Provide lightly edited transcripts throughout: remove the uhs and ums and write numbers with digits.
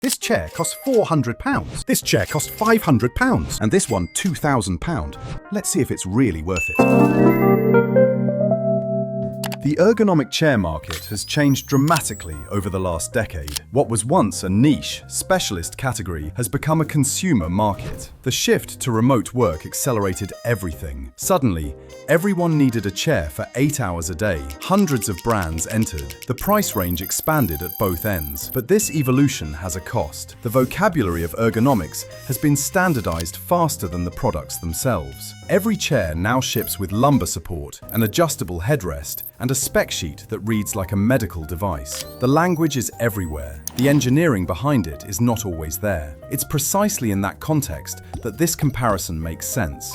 This chair costs £400. This chair costs £500. And this one £2,000. Let's see if it's really worth it. The ergonomic chair market has changed dramatically over the last decade. What was once a niche, specialist category has become a consumer market. The shift to remote work accelerated everything. Suddenly, everyone needed a chair for 8 hours a day. Hundreds of brands entered. The price range expanded at both ends. But this evolution has a cost. The vocabulary of ergonomics has been standardized faster than the products themselves. Every chair now ships with lumbar support, an adjustable headrest, and a spec sheet that reads like a medical device. The language is everywhere. The engineering behind it is not always there. It's precisely in that context that this comparison makes sense.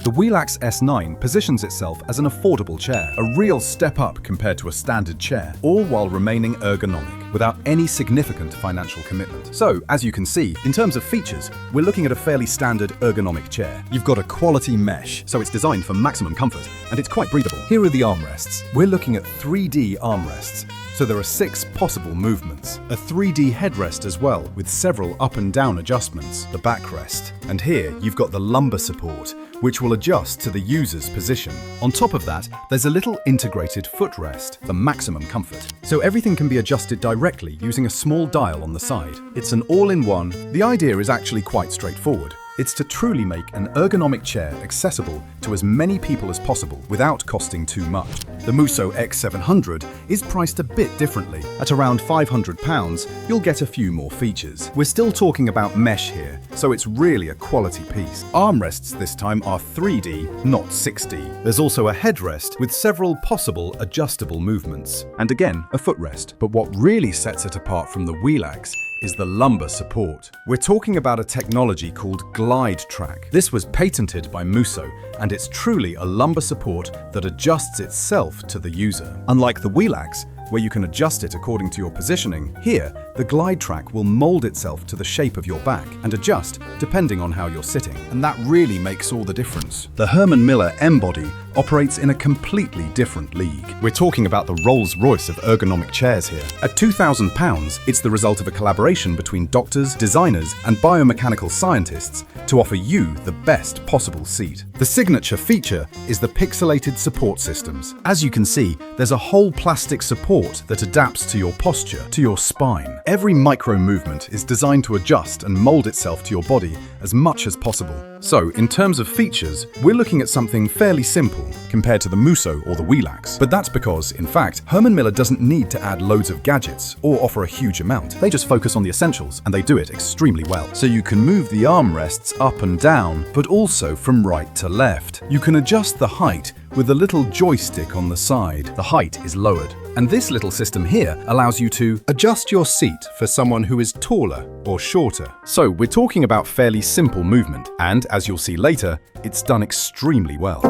The Welax S9 positions itself as an affordable chair, a real step up compared to a standard chair, all while remaining ergonomic, without any significant financial commitment. So, as you can see, in terms of features, we're looking at a fairly standard ergonomic chair. You've got a quality mesh, so it's designed for maximum comfort, and it's quite breathable. Here are the armrests. We're looking at 3D armrests. So there are 6 possible movements. A 3D headrest as well, with several up and down adjustments, the backrest. And here you've got the lumbar support, which will adjust to the user's position. On top of that, there's a little integrated footrest for maximum comfort. So everything can be adjusted directly using a small dial on the side. It's an all-in-one. The idea is actually quite straightforward. It's to truly make an ergonomic chair accessible to as many people as possible without costing too much. The MUSSO X700 is priced a bit differently. At around £500, you'll get a few more features. We're still talking about mesh here, so it's really a quality piece. Armrests this time are 3D, not 6D. There's also a headrest with several possible adjustable movements. And again, a footrest. But what really sets it apart from the Welax is the lumbar support. We're talking about a technology called Glide Track. This was patented by MUSSO, and it's truly a lumbar support that adjusts itself to the user. Unlike the Welax, where you can adjust it according to your positioning, here, the Glide Track will mold itself to the shape of your back and adjust depending on how you're sitting. And that really makes all the difference. The Herman Miller Embody operates in a completely different league. We're talking about the Rolls-Royce of ergonomic chairs here. At £2,000, it's the result of a collaboration between doctors, designers, and biomechanical scientists to offer you the best possible seat. The signature feature is the pixelated support systems. As you can see, there's a whole plastic support that adapts to your posture, to your spine. Every micro movement is designed to adjust and mold itself to your body as much as possible. So, in terms of features, we're looking at something fairly simple compared to the MUSSO or the Welax. But that's because, in fact, Herman Miller doesn't need to add loads of gadgets or offer a huge amount. They just focus on the essentials, and they do it extremely well. So you can move the armrests up and down, but also from right to left. You can adjust the height with a little joystick on the side. The height is lowered. And this little system here allows you to adjust your seat for someone who is taller or shorter. So we're talking about fairly simple movement, and as you'll see later, it's done extremely well.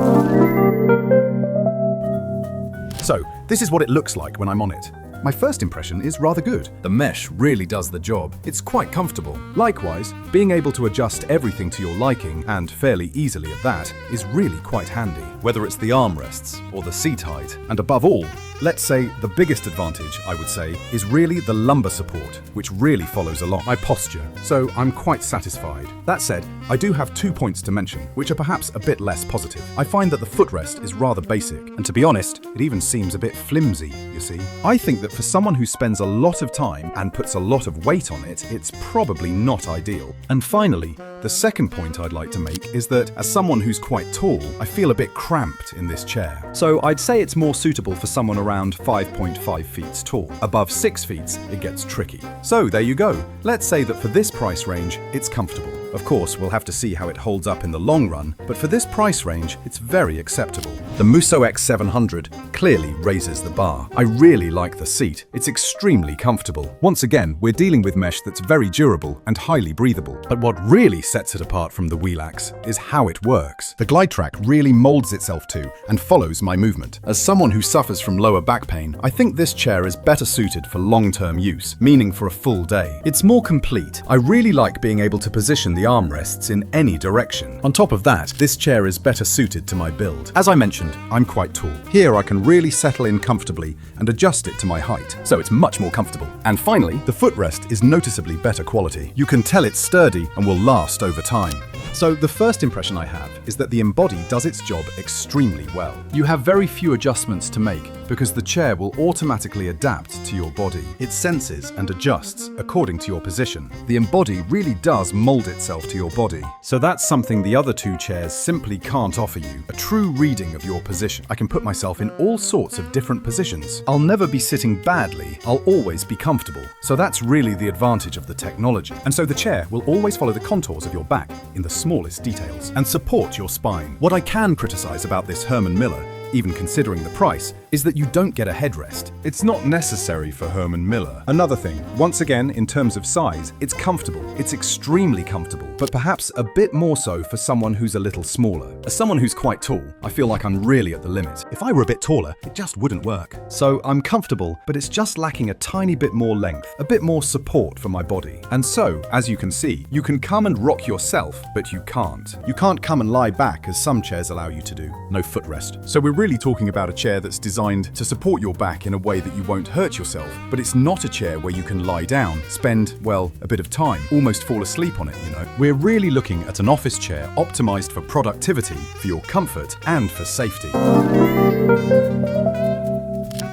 So this is what it looks like when I'm on it. My first impression is rather good. The mesh really does the job. It's quite comfortable. Likewise, being able to adjust everything to your liking, and fairly easily at that, is really quite handy. Whether it's the armrests or the seat height. And above all, let's say the biggest advantage, I would say, is really the lumbar support, which really follows along my posture. So I'm quite satisfied. That said, I do have 2 points to mention, which are perhaps a bit less positive. I find that the footrest is rather basic, and to be honest, it even seems a bit flimsy, you see. I think that for someone who spends a lot of time and puts a lot of weight on it, it's probably not ideal. And finally, the second point I'd like to make is that as someone who's quite tall, I feel a bit cramped in this chair. So I'd say it's more suitable for someone around 5.5 feet tall. Above 6 feet, it gets tricky. So there you go. Let's say that for this price range, it's comfortable. Of course, we'll have to see how it holds up in the long run, but for this price range, it's very acceptable. The MUSSO X700 clearly raises the bar. I really like the seat. It's extremely comfortable. Once again, we're dealing with mesh that's very durable and highly breathable. But what really sets it apart from the Welax is how it works. The Glide Track really molds itself to and follows my movement. As someone who suffers from lower back pain, I think this chair is better suited for long-term use, meaning for a full day. It's more complete. I really like being able to position the armrests in any direction. On top of that, this chair is better suited to my build. As I mentioned, mentioned, I'm quite tall. Here I can really settle in comfortably and adjust it to my height, so it's much more comfortable. And finally, the footrest is noticeably better quality. You can tell it's sturdy and will last over time. So the first impression I have is that the Embody does its job extremely well. You have very few adjustments to make because the chair will automatically adapt to your body. It senses and adjusts according to your position. The Embody really does mold itself to your body. So that's something the other two chairs simply can't offer you, a true reading of your position. I can put myself in all sorts of different positions. I'll never be sitting badly, I'll always be comfortable. So that's really the advantage of the technology. And so the chair will always follow the contours of your back in the smallest details and support your spine. What I can criticize about this Herman Miller, even considering the price, is that you don't get a headrest. It's not necessary for Herman Miller. Another thing, once again, in terms of size, it's comfortable. It's extremely comfortable, but perhaps a bit more so for someone who's a little smaller. As someone who's quite tall, I feel like I'm really at the limit. If I were a bit taller, it just wouldn't work. So I'm comfortable, but it's just lacking a tiny bit more length, a bit more support for my body. And so, as you can see, you can come and rock yourself, but you can't. You can't come and lie back as some chairs allow you to do. No footrest. So we're really talking about a chair that's designed to support your back in a way that you won't hurt yourself, but it's not a chair where you can lie down, spend, well, a bit of time, almost fall asleep on it, you know. We're really looking at an office chair optimized for productivity, for your comfort, and for safety.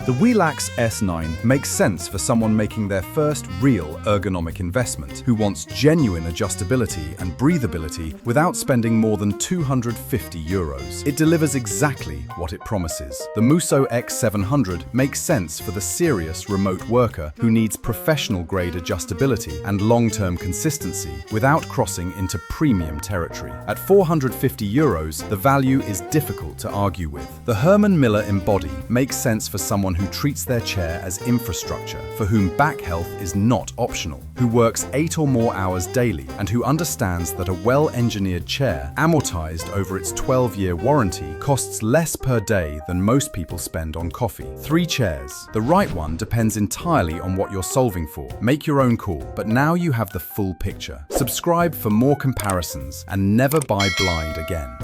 The Welax S9 makes sense for someone making their first real ergonomic investment, who wants genuine adjustability and breathability without spending more than €250. It delivers exactly what it promises. The MUSSO X700 makes sense for the serious remote worker who needs professional-grade adjustability and long-term consistency without crossing into premium territory. At €450, the value is difficult to argue with. The Herman Miller Embody makes sense for someone who treats their chair as infrastructure, for whom back health is not optional, who works 8 or more hours daily, and who understands that a well-engineered chair, amortized over its 12-year warranty, costs less per day than most people spend on coffee. 3 chairs. The right one depends entirely on what you're solving for. Make your own call, but now you have the full picture. Subscribe for more comparisons and never buy blind again.